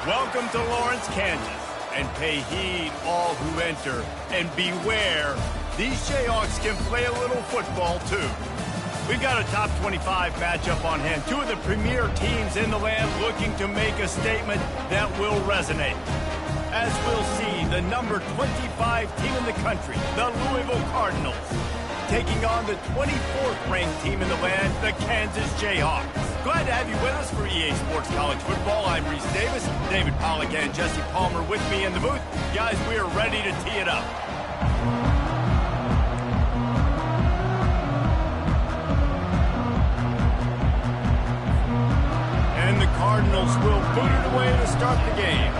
Welcome to Lawrence, Kansas, and pay heed all who enter, and beware, these Jayhawks can play a little football too. We've got a top 25 matchup on hand, two of the premier teams in the land looking to make a statement that will resonate. As we'll see, the number 25 team in the country, the Louisville Cardinals, taking on the 24th ranked team in the land, the Kansas Jayhawks. Glad to have you with us for EA Sports College Football. I'm Reese Davis, David Pollack and Jesse Palmer with me in the booth. Guys, we are ready to tee it up. And the Cardinals will boot it away to start the game.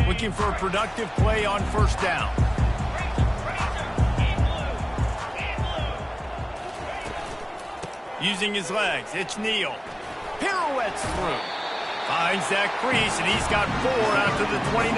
Looking for a productive play on first down. Using his legs, it's Neal. Pirouettes through. Finds that crease, and he's got 4 out to the 29.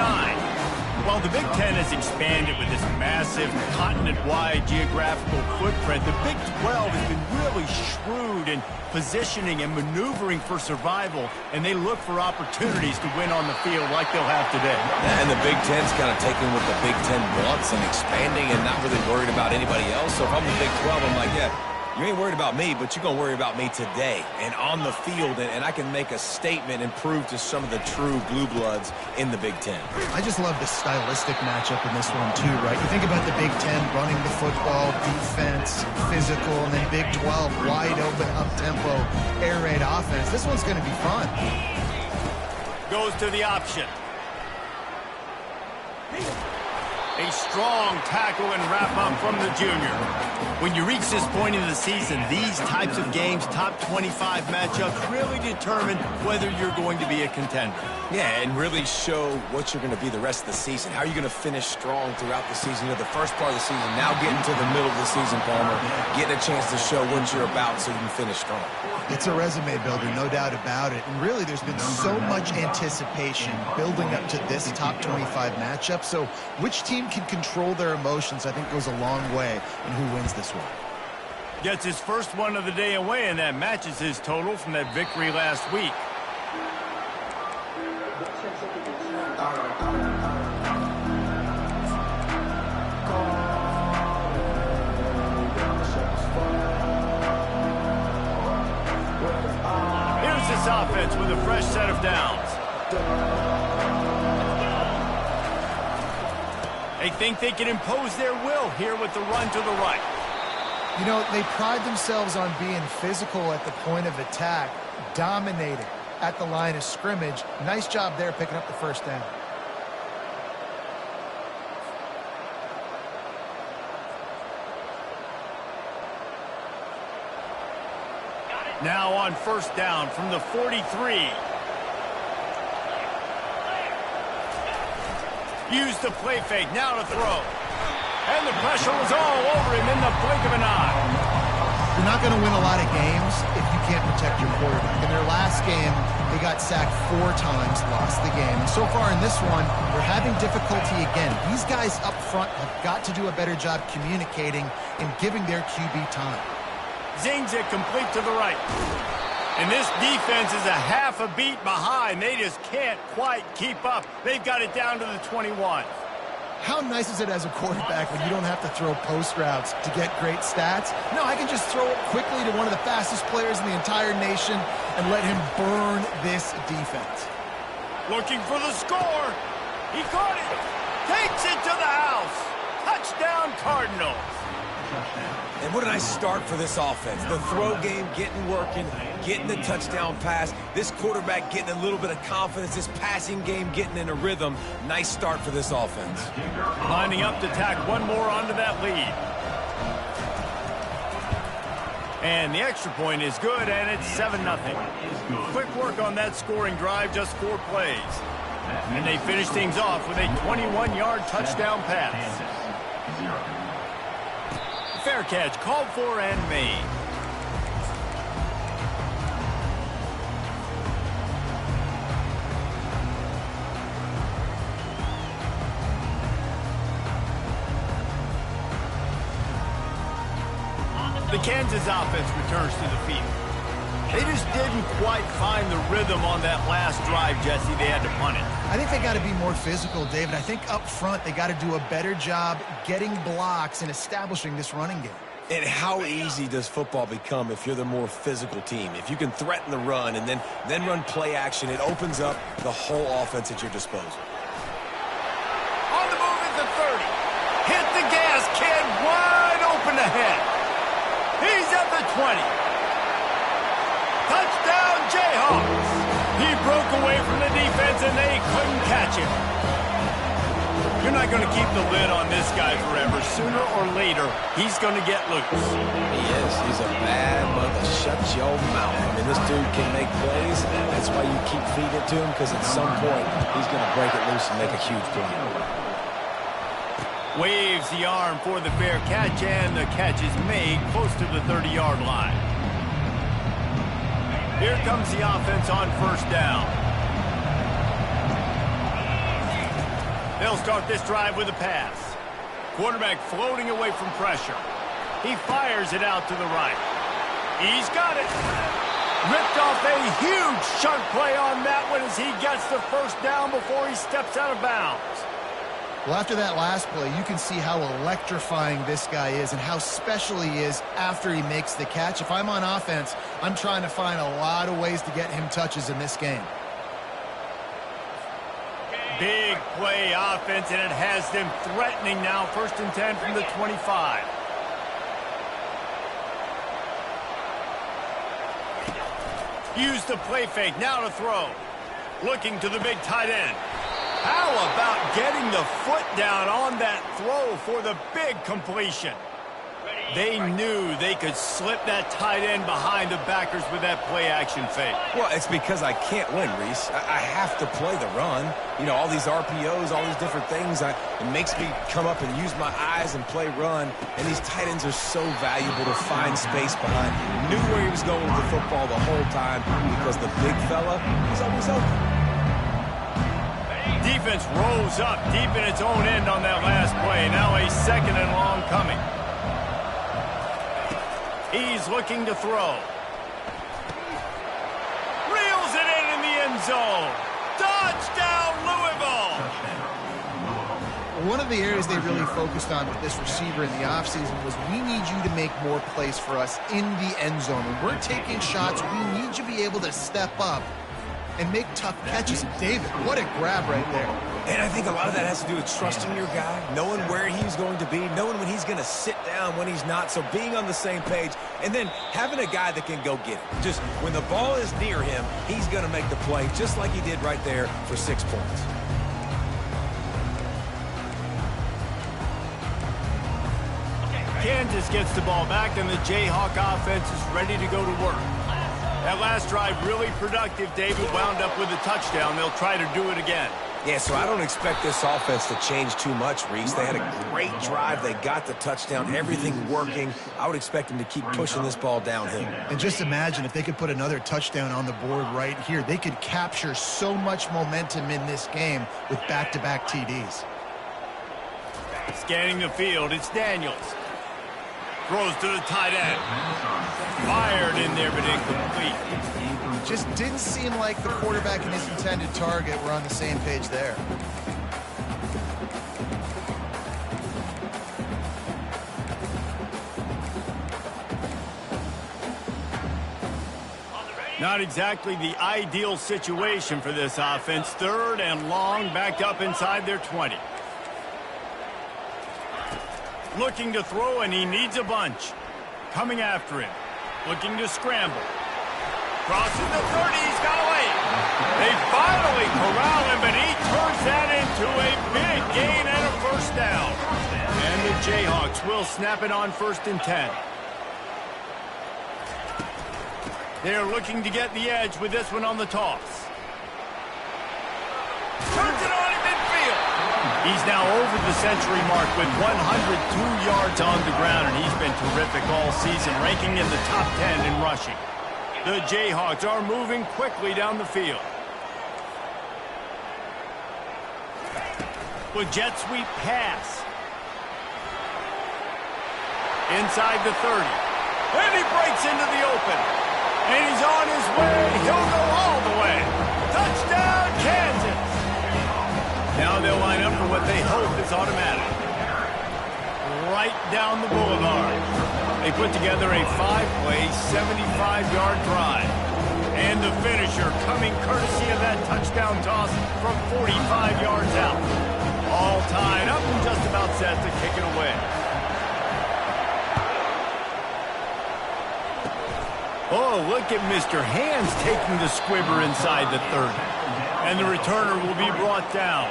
While the Big Ten has expanded with this massive continent-wide geographical footprint, the Big 12 has been really shrewd in positioning and maneuvering for survival, and they look for opportunities to win on the field like they'll have today. Yeah, and the Big Ten's kind of taking what the Big Ten wants and expanding and not really worried about anybody else. So if I'm the Big 12, I'm like, yeah, you ain't worried about me, but you're going to worry about me today and on the field, and I can make a statement and prove to some of the true blue bloods in the Big Ten. I just love the stylistic matchup in this one, too, right? You think about the Big Ten running the football, defense, physical, and then Big 12, wide open, up-tempo, air raid offense. This one's going to be fun. Goes to the option. A strong tackle and wrap-up from the junior. When you reach this point in the season, these types of games, top 25 matchups, really determine whether you're going to be a contender. Yeah, and really show what you're going to be the rest of the season. How are you going to finish strong throughout the season? You know, the first part of the season, now getting to the middle of the season, Palmer, getting a chance to show what you're about so you can finish strong. It's a resume builder, no doubt about it. And really, there's been so much anticipation building up to this top 25 matchup. So which team can control their emotions, I think, goes a long way in who wins this one. Gets his first one of the day away, and that matches his total from that victory last week. Here's this offense with a fresh set of downs. They think they can impose their will here with the run to the right. You know, they pride themselves on being physical at the point of attack, dominating at the line of scrimmage. Nice job there picking up the first down. Now on first down from the 43. Use the play fake, now to throw. And the pressure was all over him in the blink of an eye. You're not going to win a lot of games if you can't protect your quarterback. In their last game, they got sacked 4 times, lost the game. And so far in this one, they're having difficulty again. These guys up front have got to do a better job communicating and giving their QB time. Zings it complete to the right. And this defense is a half a beat behind. They just can't quite keep up. They've got it down to the 21. How nice is it as a quarterback when you don't have to throw post routes to get great stats? No, I can just throw it quickly to one of the fastest players in the entire nation and let him burn this defense. Looking for the score. He caught it. Takes it to the house. Touchdown, Cardinals. And what a nice start for this offense. The throw game getting working, getting the touchdown pass. This quarterback getting a little bit of confidence. This passing game getting in a rhythm. Nice start for this offense. Lining up to tack one more onto that lead. And the extra point is good, and it's 7-0. Quick work on that scoring drive, just 4 plays. And they finish things off with a 21-yard touchdown pass. Fair catch, called for and made. The Kansas offense returns to the field. They just didn't quite find the rhythm on that last drive, Jesse. They had to punt it. I think they got to be more physical, David. I think up front they got to do a better job getting blocks and establishing this running game. And how easy does football become if you're the more physical team? If you can threaten the run and then run play action, it opens up the whole offense at your disposal. On the move at the 30. Hit the gas, kid. Wide open ahead. He's at the 20. Touchdown, Jayhawks. He broke away from the defense, and they couldn't catch him. You're not going to keep the lid on this guy forever. Sooner or later, he's going to get loose. He is. He's a bad mother. Shut your mouth. I mean, this dude can make plays. That's why you keep feeding it to him, because at some point, he's going to break it loose and make a huge play. Waves the arm for the fair catch, and the catch is made close to the 30-yard line. Here comes the offense on first down. They'll start this drive with a pass. Quarterback floating away from pressure. He fires it out to the right. He's got it. Ripped off a huge chunk play on that one as he gets the first down before he steps out of bounds. Well, after that last play, you can see how electrifying this guy is and how special he is after he makes the catch. If I'm on offense, I'm trying to find a lot of ways to get him touches in this game. Big play offense, and it has them threatening now. 1st and 10 from the 25. Use the play fake, now to throw. Looking to the big tight end. How about getting the foot down on that throw for the big completion? They knew they could slip that tight end behind the backers with that play action fake. Well, it's because I can't win, Reese. I have to play the run. You know, all these RPOs, all these different things, it makes me come up and use my eyes and play run. And these tight ends are so valuable to find space behind. Knew where he was going with the football the whole time because the big fella was always open. Defense rolls up deep in its own end on that last play. Now a 2nd and long coming. He's looking to throw. Reels it in the end zone. Touchdown, Louisville! One of the areas they really focused on with this receiver in the offseason was we need you to make more plays for us in the end zone. When we're taking shots, we need you to be able to step up and make tough catches. David, what a grab right there. And I think a lot of that has to do with trusting your guy, knowing where he's going to be, knowing when he's going to sit down, when he's not, so being on the same page, and then having a guy that can go get it. Just when the ball is near him, he's going to make the play, just like he did right there for 6 points. Kansas gets the ball back, and the Jayhawk offense is ready to go to work. That last drive really productive. David wound up with a touchdown. They'll try to do it again. Yeah, so I don't expect this offense to change too much, Reese. They had a great drive. They got the touchdown. Everything working. I would expect them to keep pushing this ball downhill. And just imagine if they could put another touchdown on the board right here. They could capture so much momentum in this game with back-to-back TDs. Scanning the field, it's Daniels. Throws to the tight end. Fired in there, but incomplete. Just didn't seem like the quarterback and his intended target were on the same page there. Not exactly the ideal situation for this offense. 3rd and long, backed up inside their 20. Looking to throw, and he needs a bunch. Coming after him. Looking to scramble. Crosses the 30, he's got away. They finally corral him, but he turns that into a big gain and a 1st down. And the Jayhawks will snap it on 1st and 10. They're looking to get the edge with this one on the toss. Turns it on in midfield. He's now over the century mark with 102 yards on the ground, and he's been terrific all season, ranking in the top 10 in rushing. The Jayhawks are moving quickly down the field. With jet sweep pass. Inside the 30. And he breaks into the open. And he's on his way. He'll go all the way. Touchdown, Kansas. Now they'll line up for what they hope is automatic. Right down the boulevard. They put together a 5-play, 75-yard drive. And the finisher coming courtesy of that touchdown toss from 45 yards out. All tied up and just about set to kick it away. Oh, look at Mr. Hands taking the squibber inside the 30. And the returner will be brought down.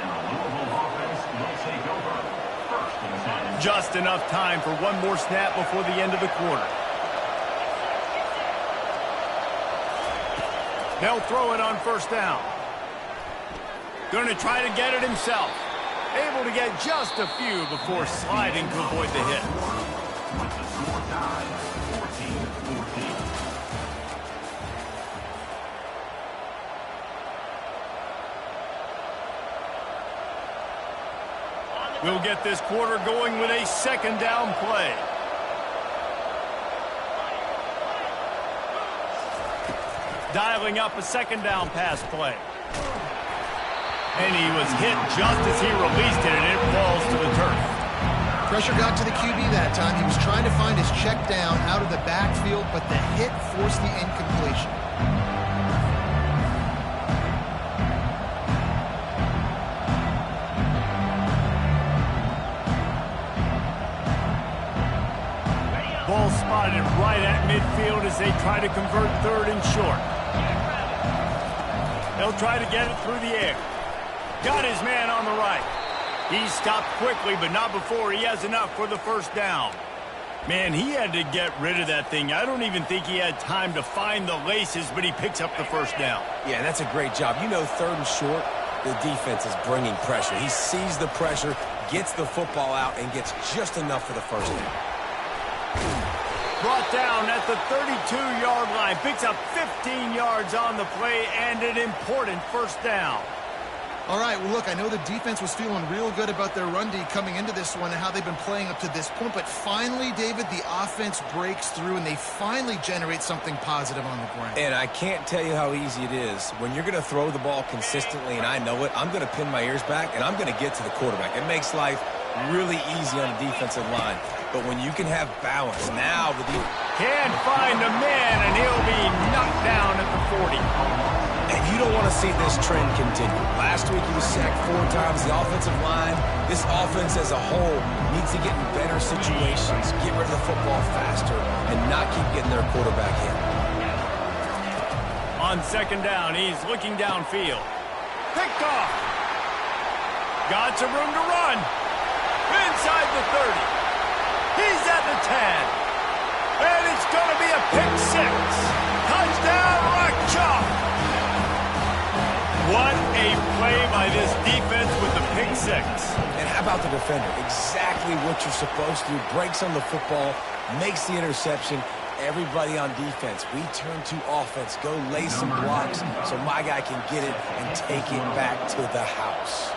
Just enough time for one more snap before the end of the quarter. They'll throw it on first down. Going to try to get it himself. Able to get just a few before sliding to avoid the hit. We'll get this quarter going with a second down play. Dialing up a second down pass play. And he was hit just as he released it, and it falls to the turf. Pressure got to the QB that time. He was trying to find his check down out of the backfield, but the hit forced the incompletion. Ball spotted right at midfield as they try to convert third and short. They'll try to get it through the air. Got his man on the right. He stopped quickly, but not before he has enough for the first down. Man, he had to get rid of that thing. I don't even think he had time to find the laces, but he picks up the first down. Yeah, that's a great job. You know, third and short, the defense is bringing pressure. He sees the pressure, gets the football out, and gets just enough for the first down. Brought down at the 32-yard line. Picks up 15 yards on the play and an important first down. All right, well, look, I know the defense was feeling real good about their run D coming into this one and how they've been playing up to this point, but finally, David, the offense breaks through and they finally generate something positive on the ground. And I can't tell you how easy it is. When you're going to throw the ball consistently, and I know it, I'm going to pin my ears back and I'm going to get to the quarterback. It makes life really easy on the defensive line. But when you can have balance, now the can't find a man, and he'll be knocked down at the 40. And you don't want to see this trend continue. Last week he was sacked 4 times. The offensive line, this offense as a whole, needs to get in better situations, get rid of the football faster, and not keep getting their quarterback hit. On second down, he's looking downfield. Picked off. Got some room to run. Inside the 30. He's at the 10. And it's going to be a pick 6. Touchdown, Rock Chalk. What a play by this defense with the pick 6. And how about the defender? Exactly what you're supposed to do. Breaks on the football, makes the interception. Everybody on defense, we turn to offense. Go lay some blocks so my guy can get it and take it back to the house.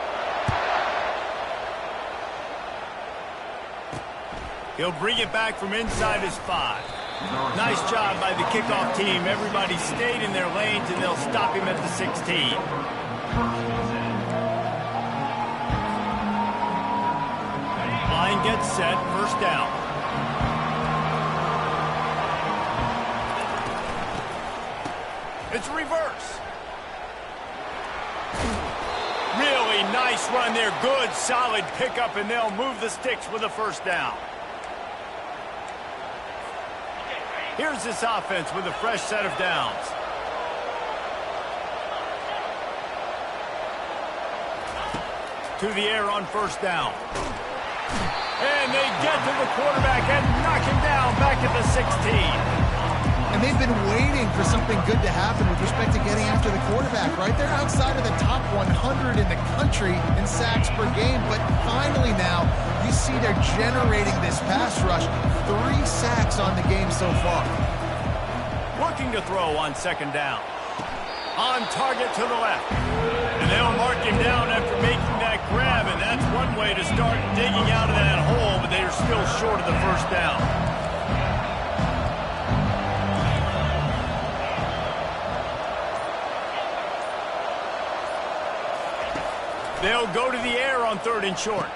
He'll bring it back from inside his 5. Nice job by the kickoff team. Everybody stayed in their lanes, and they'll stop him at the 16. Line gets set, first down. It's reverse. Really nice run there. Good, solid pickup, and they'll move the sticks with a first down. Here's this offense with a fresh set of downs. To the air on first down. And they get to the quarterback and knock him down back at the 16. And they've been waiting for something good to happen with respect to getting after the quarterback, right? They're outside of the top 100 in the country in sacks per game, but finally now you see they're generating this pass rush. 3 sacks on the game so far. Looking to throw on second down. On target to the left. And they'll mark him down after making that grab, and that's one way to start digging out of that hole, but they are still short of the first down. They'll go to the air on 3rd and short.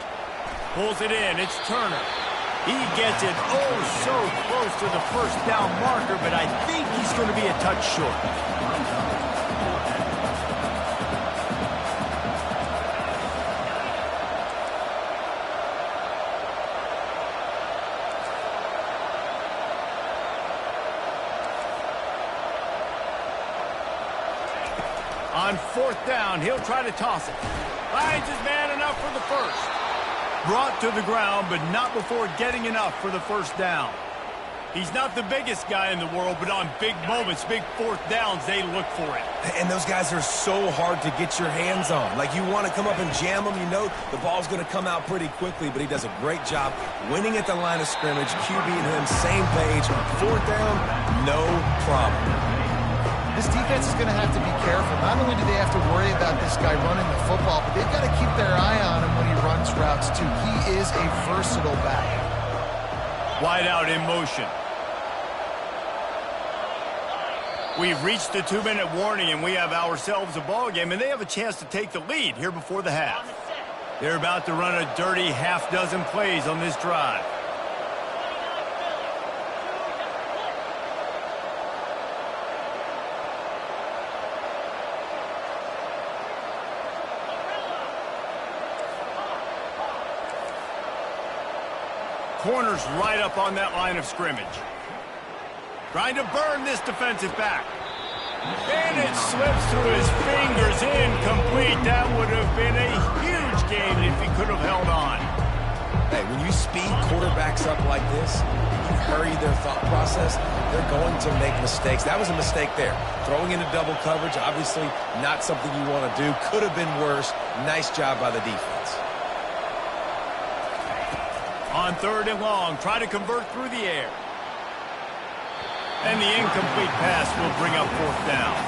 Pulls it in. It's Turner. He gets it so close to the first down marker, but I think he's going to be a touch short. On 4th down, he'll try to toss it. Finds his man enough for the first. Brought to the ground, but not before getting enough for the first down. He's not the biggest guy in the world, but on big moments, big 4th downs, they look for it. And those guys are so hard to get your hands on. Like, you want to come up and jam them, you know the ball's going to come out pretty quickly, but he does a great job winning at the line of scrimmage, QB and him, same page. 4th down, no problem. This defense is going to have to be careful. Not only do they have to worry about this guy running the football, but they've got to keep their eye on him when he runs routes, too. He is a versatile back. Wide out in motion. We've reached the 2-minute warning, and we have ourselves a ball game, and they have a chance to take the lead here before the half. They're about to run a dirty half-dozen plays on this drive. Corners right up on that line of scrimmage. Trying to burn this defensive back. And it slips through his fingers, incomplete. That would have been a huge gain if he could have held on. Hey, when you speed quarterbacks up like this, you hurry their thought process, they're going to make mistakes. That was a mistake there. Throwing into double coverage, obviously not something you want to do. Could have been worse. Nice job by the defense. On 3rd and long, try to convert through the air. And the incomplete pass will bring up 4th down.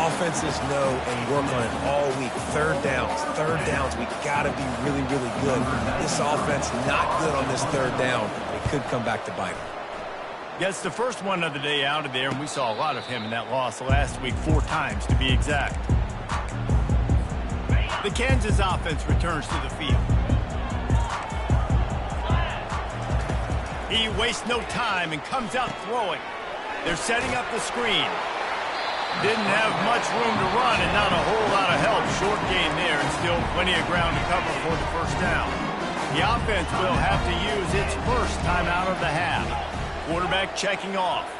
Offenses know and work on it all week. 3rd downs, we got to be really, really good. This offense not good on this 3rd down. It could come back to bite them. Gets the first one of the day out of there, and we saw a lot of him in that loss last week, 4 times to be exact. The Kansas offense returns to the field. He wastes no time and comes out throwing. They're setting up the screen. Didn't have much room to run and not a whole lot of help. Short gain there and still plenty of ground to cover for the first down. The offense will have to use its first timeout of the half. Quarterback checking off.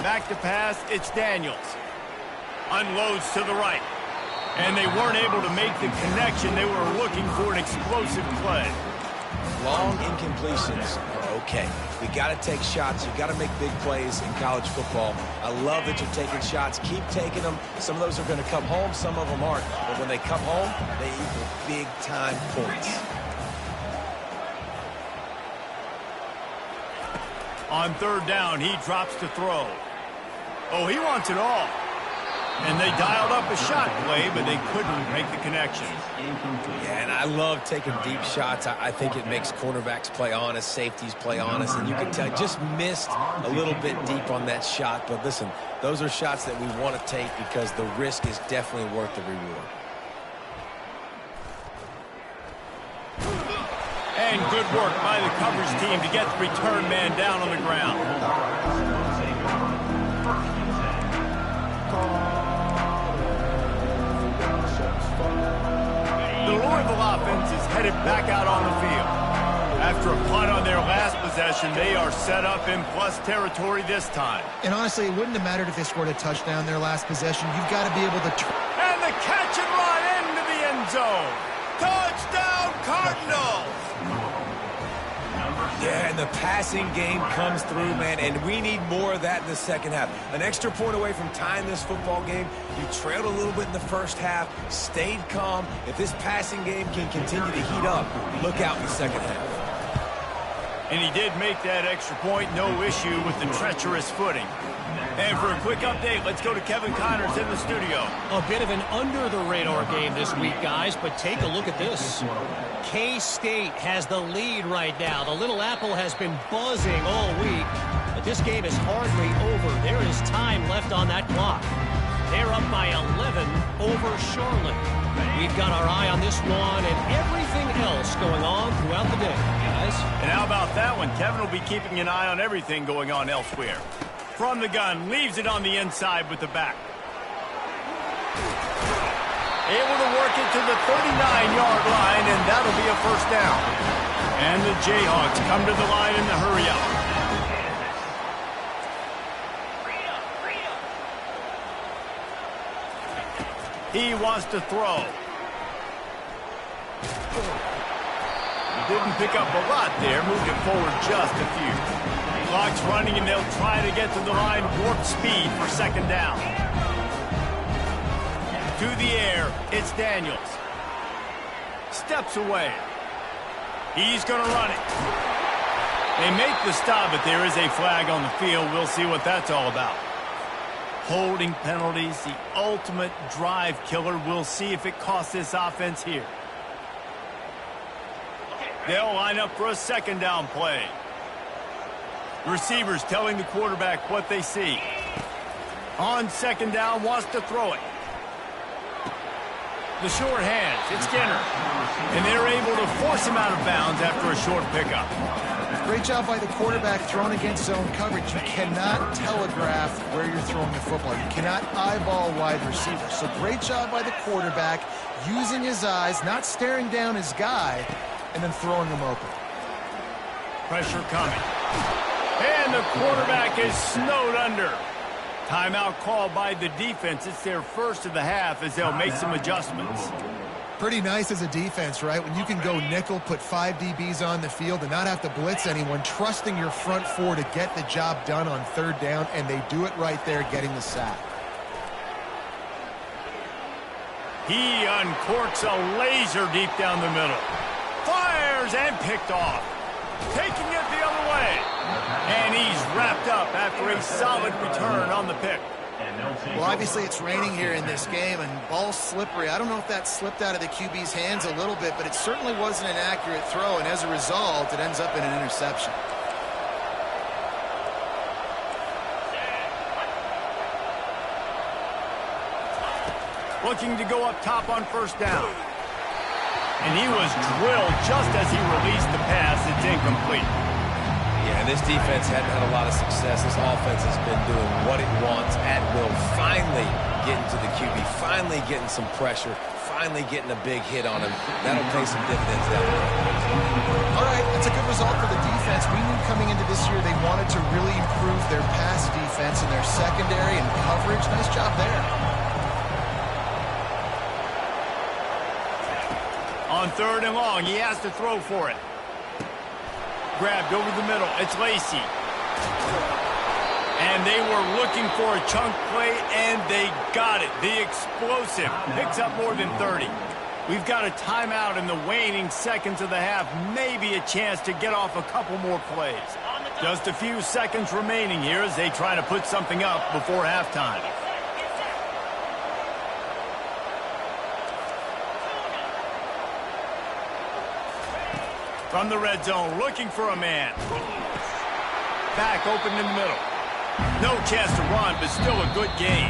Back to pass, it's Daniels. Unloads to the right. And they weren't able to make the connection. They were looking for an explosive play. Long incompletions are okay. We got to take shots. You got to make big plays in college football. I love that you're taking shots. Keep taking them. Some of those are going to come home. Some of them aren't. But when they come home, they equal big-time points. On 3rd down, he drops to throw. Oh, he wants it all. And they dialed up a shot play, but they couldn't make the connection. Yeah, and I love taking deep shots. I think it makes cornerbacks play honest, safeties play honest, and you can tell just missed a little bit deep on that shot. But listen, those are shots that we want to take because the risk is definitely worth the reward. And good work by the coverage team to get the return man down on the ground. The Louisville offense is headed back out on the field. After a punt on their last possession, they are set up in plus territory this time. And honestly, it wouldn't have mattered if they scored a touchdown their last possession. You've got to be able to... And the catch and run into the end zone. Touchdown, Cardinals! Yeah, and the passing game comes through, man, and we need more of that in the second half. An extra point away from tying this football game. You trailed a little bit in the first half, stayed calm. If this passing game can continue to heat up, look out in the second half. And he did make that extra point, no issue with the treacherous footing. And for a quick update, let's go to Kevin Connors in the studio. A bit of an under-the-radar game this week, guys, but take a look at this. K-State has the lead right now. The Little Apple has been buzzing all week, but this game is hardly over. There is time left on that clock. They're up by 11 over Charlotte. We've got our eye on this one and everything else going on throughout the day, guys. And how about that one? Kevin will be keeping an eye on everything going on elsewhere. From the gun, leaves it on the inside with the back. Able to work it to the 39-yard line, and that'll be a first down. And the Jayhawks come to the line in the hurry-up. He wants to throw. Didn't pick up a lot there, moved it forward just a few. Clock's running, and they'll try to get to the line warp speed for second down. To the air, it's Daniels. Steps away. He's going to run it. They make the stop, but there is a flag on the field. We'll see what that's all about. Holding penalties, the ultimate drive killer. We'll see if it costs this offense here. They'll line up for a second down play. Receivers telling the quarterback what they see. On second down, wants to throw it. The short hands, it's Skinner. And they're able to force him out of bounds after a short pickup. Great job by the quarterback thrown against zone coverage. You cannot telegraph where you're throwing the football. You cannot eyeball wide receiver. So great job by the quarterback using his eyes, not staring down his guy, and then throwing him open. Pressure coming. And the quarterback is snowed under. Timeout called by the defense. It's their first of the half as they'll make some adjustments. Pretty nice as a defense, right? When you can go nickel, put 5 DBs on the field and not have to blitz anyone, trusting your front four to get the job done on third down, and they do it right there, getting the sack. He uncorks a laser deep down the middle. Fires and picked off. Taking it the other way. And he's wrapped up after a solid return on the pick. Well, obviously it's raining here in this game, and ball's slippery. I don't know if that slipped out of the QB's hands a little bit, but it certainly wasn't an accurate throw, and as a result, it ends up in an interception. Looking to go up top on first down. And he was drilled just as he released the pass. It's incomplete. Yeah, this defense hadn't had a lot of success. This offense has been doing what it wants at will. Finally getting to the QB. Finally getting some pressure. Finally getting a big hit on him. That'll pay some dividends down the road. All right, that's a good result for the defense. We knew coming into this year they wanted to really improve their pass defense and their secondary and coverage. Nice job there. On third and long, he has to throw for it. Grabbed over the middle. It's Lacey. And they were looking for a chunk play, and they got it. The explosive picks up more than 30. We've got a timeout in the waning seconds of the half. Maybe a chance to get off a couple more plays. Just a few seconds remaining here as they try to put something up before halftime. From the red zone, looking for a man. Back open in the middle. No chance to run, but still a good gain.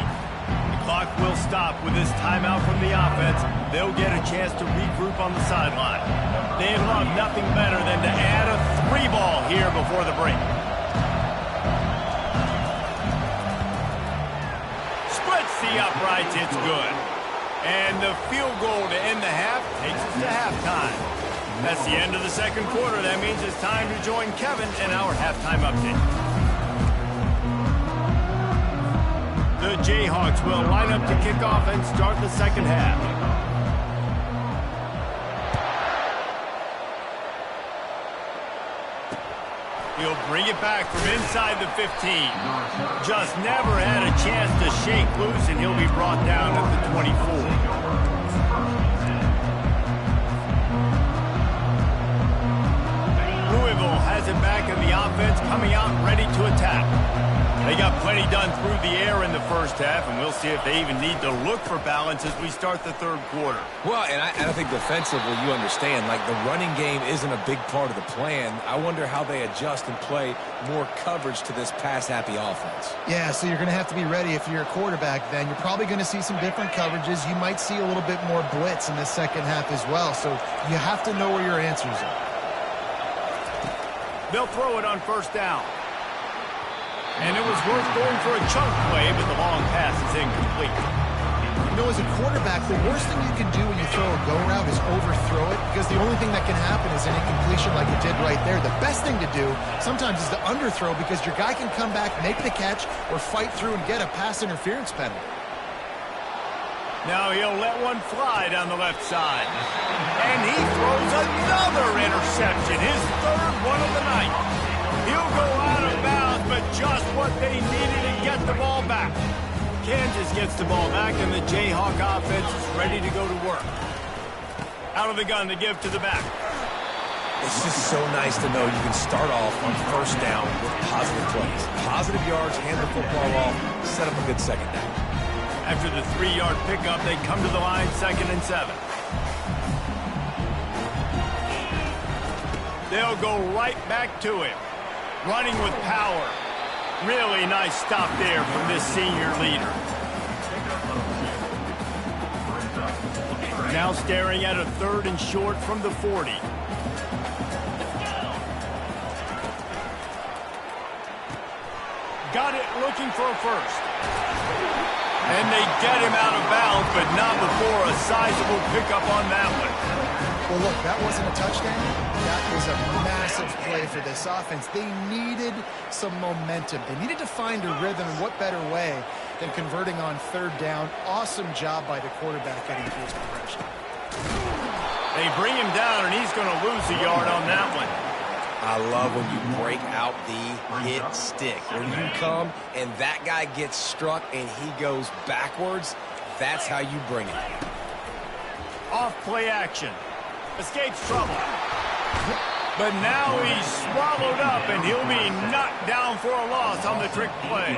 The clock will stop with this timeout from the offense. They'll get a chance to regroup on the sideline. They'd love nothing better than to add a 3-ball here before the break. Splits the uprights, it's good. And the field goal to end the half takes us to halftime. That's the end of the second quarter. That means it's time to join Kevin in our halftime update. The Jayhawks will line up to kick off and start the second half. He'll bring it back from inside the 15. Just never had a chance to shake loose, and he'll be brought down at the 24. Louisville has it back in the offense. offense coming out ready to attack. They got plenty done through the air in the first half, and we'll see if they even need to look for balance as we start the third quarter. Well, and I think defensively, you understand, like the running game isn't a big part of the plan. I wonder how they adjust and play more coverage to this pass-happy offense. Yeah, so you're going to have to be ready if you're a quarterback then. You're probably going to see some different coverages. You might see a little bit more blitz in the second half as well, so you have to know where your answers are. They'll throw it on first down. And it was worth going for a chunk play, but the long pass is incomplete. You know, as a quarterback, the worst thing you can do when you throw a go route is overthrow it, because the only thing that can happen is an incompletion like it did right there. The best thing to do sometimes is to underthrow, because your guy can come back, make the catch, or fight through and get a pass interference penalty. Now he'll let one fly down the left side. And he throws another interception, his third one of the night. He'll go out of bounds, but just what they needed to get the ball back. Kansas gets the ball back, and the Jayhawk offense is ready to go to work. Out of the gun to give to the back. It's just so nice to know you can start off on first down with positive plays. Positive yards, hand the football off, set up a good second down. After the 3-yard pickup, they come to the line, 2nd and 7. They'll go right back to him. Running with power. Really nice stop there from this senior leader. Now staring at a 3rd and short from the 40. Got it, looking for a first. And they get him out of bounds, but not before a sizable pickup on that one. Well, look, that wasn't a touchdown. That was a massive play for this offense. They needed some momentum. They needed to find a rhythm, and what better way than converting on 3rd down. Awesome job by the quarterback getting through his progression. They bring him down, and he's going to lose a yard on that one. I love when you break out the hit stick. When you come and that guy gets struck and he goes backwards, that's how you bring it. Off play action. Escapes trouble. But now he's swallowed up, and he'll be knocked down for a loss on the trick play.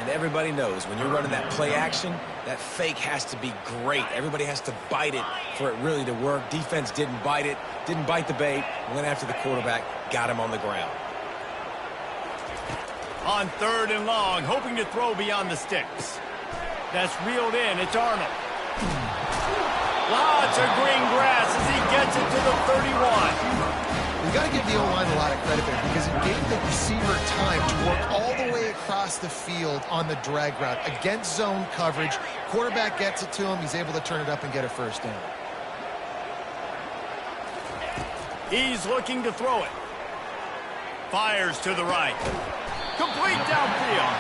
And everybody knows when you're running that play action, that fake has to be great. Everybody has to bite it for it really to work. Defense didn't bite it, didn't bite the bait, went after the quarterback, got him on the ground. On 3rd and long, hoping to throw beyond the sticks. That's reeled in. It's Arnold. Lots of green grass as he gets it to the 31. You got to give the O-line a lot of credit there, because it gave the receiver time to work all the way across the field on the drag route against zone coverage. Quarterback gets it to him. He's able to turn it up and get a first down. He's looking to throw it. Fires to the right. Complete downfield.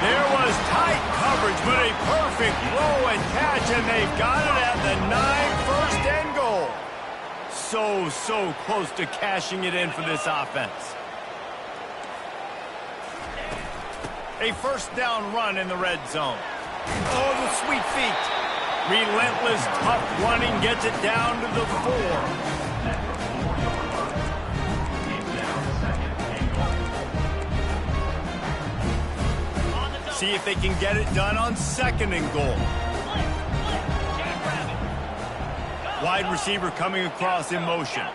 There was tight coverage, but a perfect throw and catch, and they've got it at the 9, 1st and goal. So close to cashing it in for this offense. A first down run in the red zone. Oh, the sweet feet. Relentless, tough running gets it down to the 4. See if they can get it done on 2nd and goal. Wide receiver coming across in motion.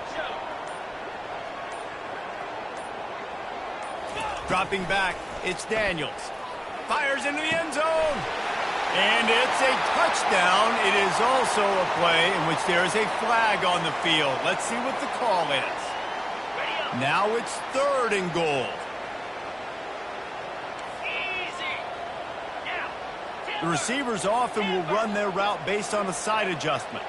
Dropping back, it's Daniels. Fires into the end zone. And it's a touchdown. It is also a play in which there is a flag on the field. Let's see what the call is. Now it's 3rd and goal. The receivers often will run their route based on a side adjustment.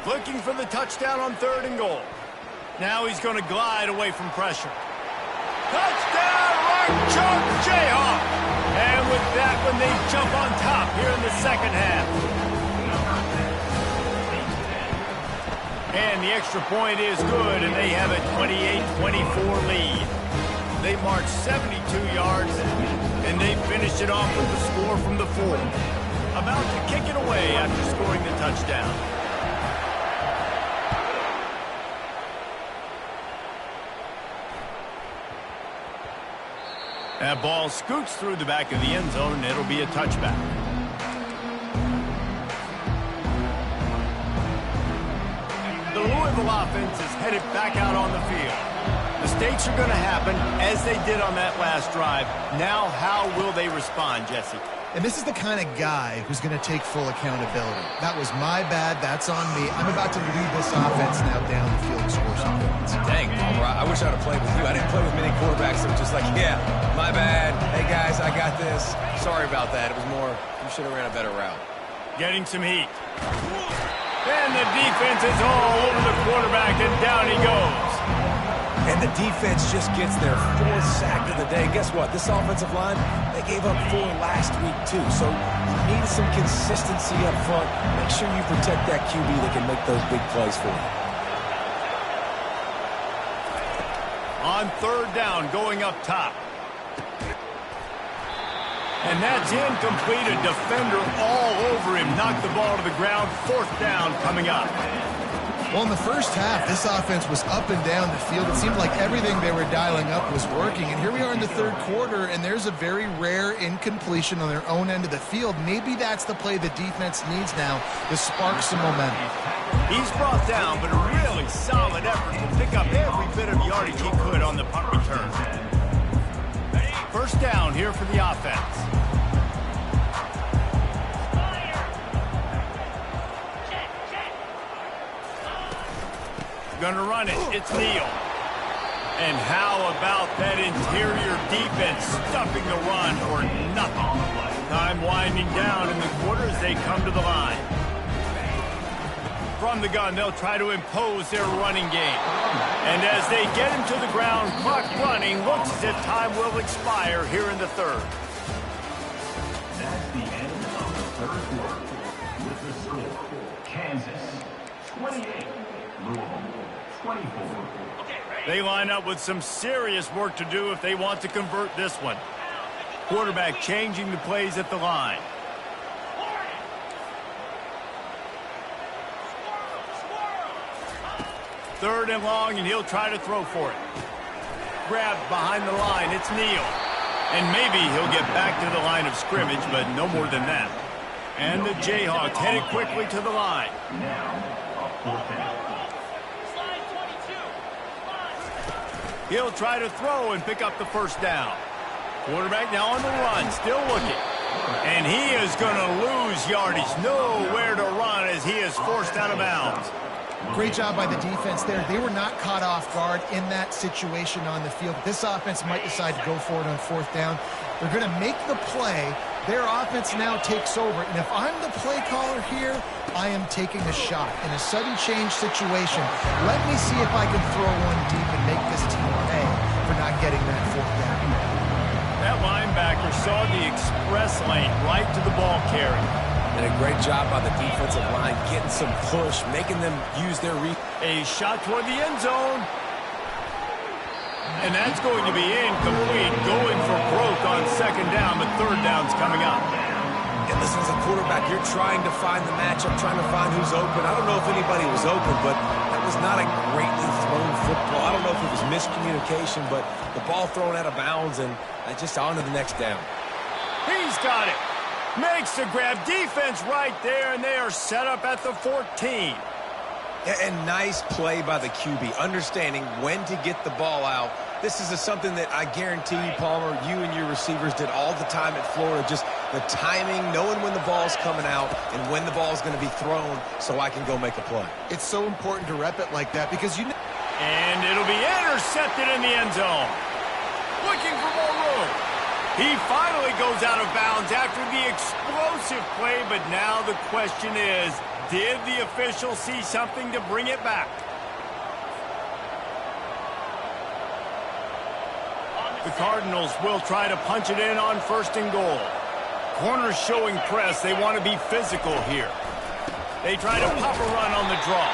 Looking for the touchdown on 3rd and goal. Now he's going to glide away from pressure. Touchdown, right chunk, Jayhawk. And with that one, they jump on top here in the second half. And the extra point is good, and they have a 28-24 lead. They marched 72 yards, and they finished it off with the score from the 4. About to kick it away after scoring the touchdown. That ball scoots through the back of the end zone, and it'll be a touchback. The Louisville offense is headed back out on the field. Mistakes are going to happen, as they did on that last drive. Now, how will they respond, Jesse? And this is the kind of guy who's going to take full accountability. That was my bad. That's on me. I'm about to lead this offense now down the field and score some points. Dang, Palmer, I wish I'd have played with you. I didn't play with many quarterbacks that were just like, yeah, my bad. Hey, guys, I got this. Sorry about that. It was more, you should have ran a better route. Getting some heat. And the defense is all over the quarterback, and down he goes. And the defense just gets their 4th sack of the day. Guess what? This offensive line, they gave up 4 last week, too. So you need some consistency up front. Make sure you protect that QB that can make those big plays for you. On 3rd down, going up top. And that's incomplete. A defender all over him. Knocked the ball to the ground. 4th down coming up. Well, in the first half, this offense was up and down the field. It seemed like everything they were dialing up was working. And here we are in the 3rd quarter, and there's a very rare incompletion on their own end of the field. Maybe that's the play the defense needs now to spark some momentum. He's brought down, but a really solid effort to pick up every bit of yardage he could on the punt return. 1st down here for the offense. Going to run it. It's Neal. And how about that interior defense stuffing the run for nothing? Time winding down in the quarter as they come to the line. From the gun, they'll try to impose their running game. And as they get him to the ground, clock running, looks as if time will expire here in the 3rd. That's the end of the 3rd quarter. With the score, Kansas 28, Louisville 24. They line up with some serious work to do if they want to convert this one. Quarterback changing the plays at the line. Third and long, and he'll try to throw for it. Grabbed behind the line. It's Neal. And maybe he'll get back to the line of scrimmage, but no more than that. And the Jayhawks headed quickly to the line. Now, a 4th down. He'll try to throw and pick up the 1st down. Quarterback now on the run, still looking. And he is going to lose yardage. Nowhere to run as he is forced out of bounds. Great job by the defense there. They were not caught off guard in that situation on the field. This offense might decide to go for it on 4th down. They're going to make the play. Their offense now takes over. And if I'm the play caller here, I am taking a shot. In a sudden change situation, let me see if I can throw one deep and make this team pay for not getting that 4th down. That linebacker saw the express lane right to the ball carrier. And a great job by the defensive line, getting some push, making them use their reach. A shot toward the end zone. And that's going to be incomplete. Going for broke on 2nd down, but 3rd down's coming up. And listen, as a quarterback, you're trying to find the matchup, trying to find who's open. I don't know if anybody was open, but that was not a greatly thrown football. I don't know if it was miscommunication, but the ball thrown out of bounds and just on to the next down. He's got it. Makes the grab. Defense right there, and they are set up at the 14. And nice play by the QB, understanding when to get the ball out. This is something that I guarantee you, Palmer, you and your receivers did all the time at Florida. Just the timing, knowing when the ball's coming out and when the ball's going to be thrown so I can go make a play. It's so important to rep it like that because you know. And it'll be intercepted in the end zone. Looking for more room. He finally goes out of bounds after the explosive play, but now the question is, did the official see something to bring it back? The Cardinals will try to punch it in on 1st and goal. Corners showing press. They want to be physical here. They try to pop a run on the draw.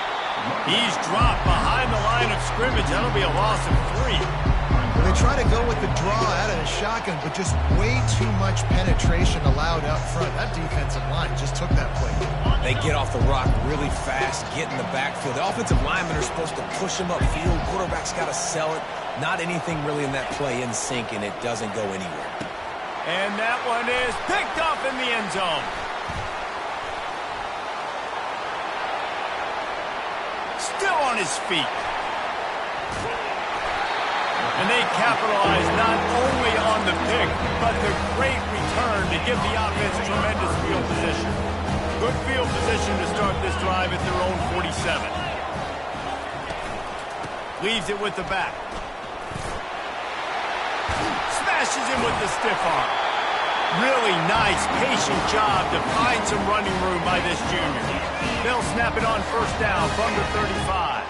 He's dropped behind the line of scrimmage. That'll be a loss of 3. They try to go with the draw out of the shotgun, but just way too much penetration allowed up front. That defensive line just took that play. They get off the rock really fast, get in the backfield. The offensive linemen are supposed to push them upfield. Quarterback's got to sell it. Not anything really in that play in sync, and it doesn't go anywhere. And that one is picked off in the end zone. Still on his feet. And they capitalize not only on the pick, but the great return to give the offense tremendous field position. Good field position to start this drive at their own 47. Leaves it with the back. Smashes him with the stiff arm. Really nice, patient job to find some running room by this junior. They'll snap it on first down from the 35.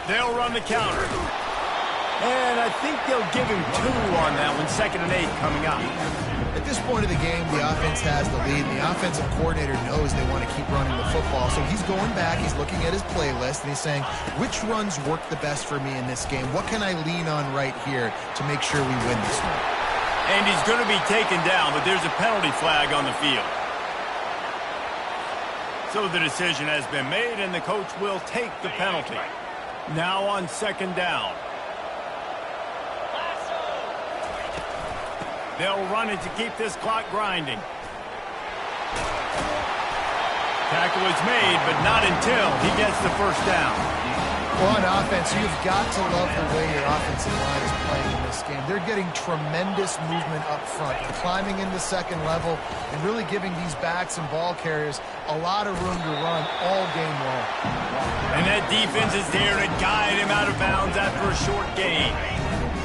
They'll run the counter. And I think they'll give him 2 on that one. 2nd and 8 coming up. At this point of the game, the offense has the lead, and the offensive coordinator knows they want to keep running the football. So he's going back, he's looking at his playlist, and he's saying, which runs work the best for me in this game? What can I lean on right here to make sure we win this one? And he's going to be taken down, but there's a penalty flag on the field. So the decision has been made, and the coach will take the penalty. Now on 2nd down. They'll run it to keep this clock grinding. Tackle is made, but not until he gets the first down. Well, on offense, you've got to love the way your offensive line is playing in this game. They're getting tremendous movement up front. They're climbing into second level and really giving these backs and ball carriers a lot of room to run all game long. And that defense is there to guide him out of bounds after a short gain.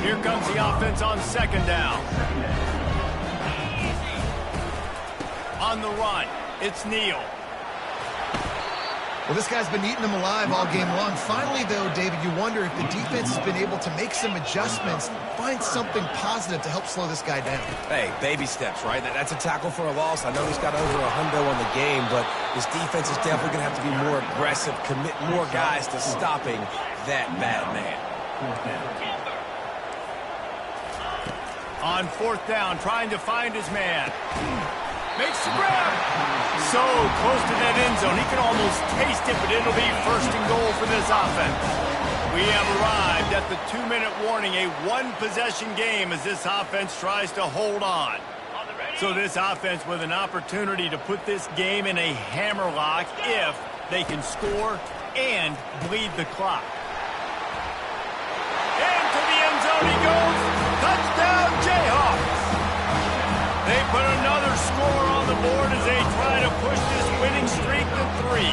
Here comes the offense on 2nd down. On the run, it's Neal. Well, this guy's been eating them alive all game long. Finally, though, David, you wonder if the defense has been able to make some adjustments, find something positive to help slow this guy down. Hey, baby steps, right? That's a tackle for a loss. I know he's got over $100 on the game, but his defense is definitely going to have to be more aggressive, commit more guys to stopping that bad man. On 4th down, trying to find his man. Makes the grab. So close to that end zone. He can almost taste it, but it'll be 1st and goal for this offense. We have arrived at the 2-minute warning, a 1-possession game as this offense tries to hold on. So this offense with an opportunity to put this game in a hammerlock if they can score and bleed the clock. Into the end zone he goes. Touchdown, Jayhawks. They put another score on the board as they try to push this winning streak to 3.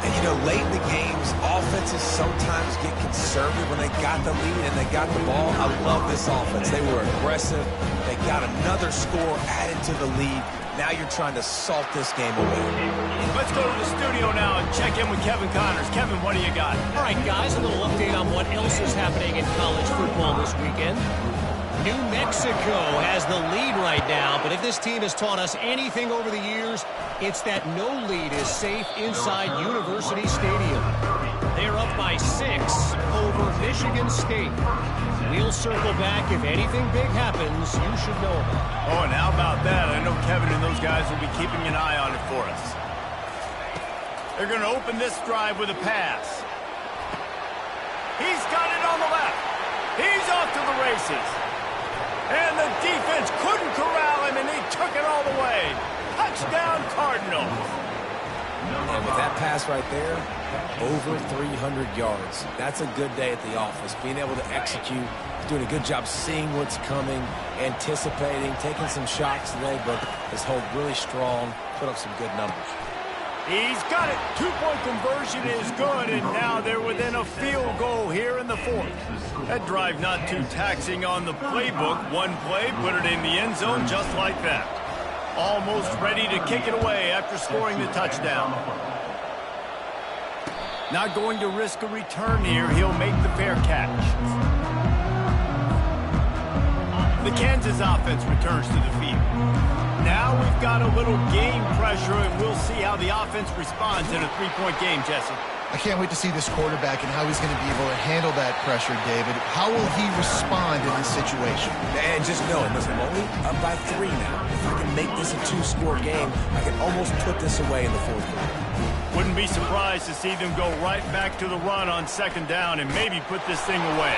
And, you know, late in the games, offenses sometimes get conservative when they got the lead and they got the ball. I love this offense. They were aggressive. They got another score added to the lead. Now you're trying to salt this game away. Let's go to the studio now and check in with Kevin Connors. Kevin, what do you got? All right, guys, a little update on what else is happening in college football this weekend. New Mexico has the lead right now, but if this team has taught us anything over the years, it's that no lead is safe inside University Stadium. They're up by 6 over Michigan State. We'll circle back if anything big happens you should know about. Oh, and how about that? I know Kevin and those guys will be keeping an eye on it for us. They're going to open this drive with a pass. He's got it on the left. He's off to the races. And the defense couldn't corral him, and he took it all the way. Touchdown, Cardinals. And with that pass right there, over 300 yards. That's a good day at the office. Being able to execute, doing a good job seeing what's coming, anticipating, taking some shots today, but has held really strong, put up some good numbers. He's got it. 2-point conversion is good, and now they're within a field goal here in the 4th. That drive not too taxing on the playbook. One play, put it in the end zone just like that. Almost ready to kick it away after scoring the touchdown. Not going to risk a return here. He'll make the fair catch. The Kansas offense returns to the field. Now we've got a little game pressure, and we'll see how the offense responds in a 3-point game, Jesse. I can't wait to see this quarterback and how he's going to be able to handle that pressure, David. How will he respond in this situation? And just knowing, listen, I'm only up by 3 now. If I can make this a 2-score game, I can almost put this away in the fourth quarter. Wouldn't be surprised to see them go right back to the run on 2nd down and maybe put this thing away.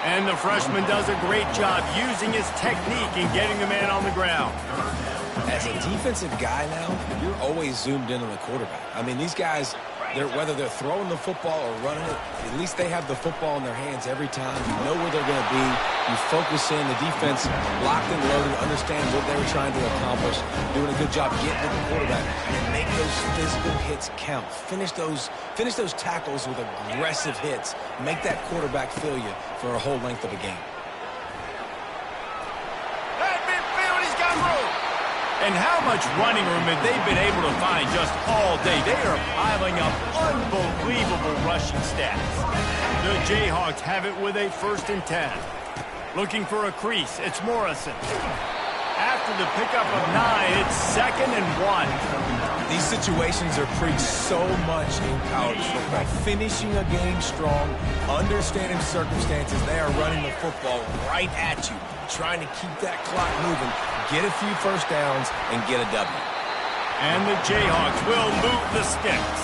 And the freshman does a great job using his technique and getting the man on the ground. As a defensive guy now, you're always zoomed in on the quarterback. I mean, these guys, whether they're throwing the football or running it, at least they have the football in their hands every time. You know where they're going to be. You focus in. The defense locked and loaded, understand what they were trying to accomplish, doing a good job getting to the quarterback, and make those physical hits count. Finish those tackles with aggressive hits. Make that quarterback feel you for a whole length of a game. That midfield, he's got room. And how much running room have they been able to find just all day? They are piling up unbelievable rushing stats. The Jayhawks have it with a 1st and 10. Looking for a crease, it's Morrison. After the pickup of 9, it's 2nd and 1. These situations are preached so much in college football. Finishing a game strong, understanding circumstances. They are running the football right at you, trying to keep that clock moving, get a few first downs, and get a W. And the Jayhawks will move the sticks.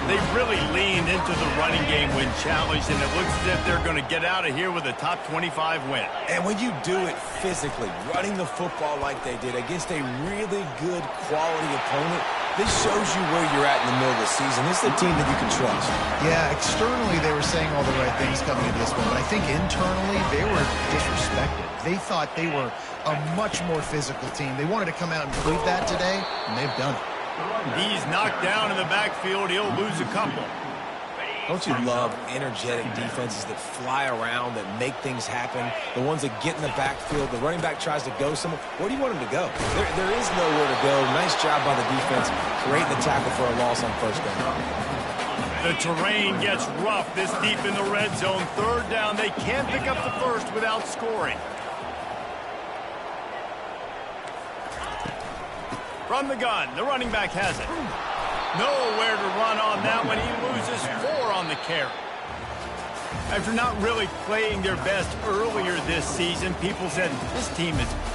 They really leaned into the running game when challenged, and it looks as if they're going to get out of here with a top 25 win. And when you do it physically, running the football like they did against a really good quality opponent, this shows you where you're at in the middle of the season. This is a team that you can trust. Yeah, externally they were saying all the right things coming into this one, but I think internally they were disrespected. They thought they were a much more physical team. They wanted to come out and prove that today, and they've done it. He's knocked down in the backfield. He'll lose a couple. Don't you love energetic defenses that fly around, that make things happen? The ones that get in the backfield, the running back tries to go somewhere. Where do you want him to go? There is nowhere to go. Nice job by the defense creating the tackle for a loss on 1st down. The terrain gets rough this deep in the red zone. 3rd down. They can't pick up the 1st without scoring. From the gun, the running back has it. Nowhere to run on that one. He loses 4 on the carry. After not really playing their best earlier this season, people said this team is bad.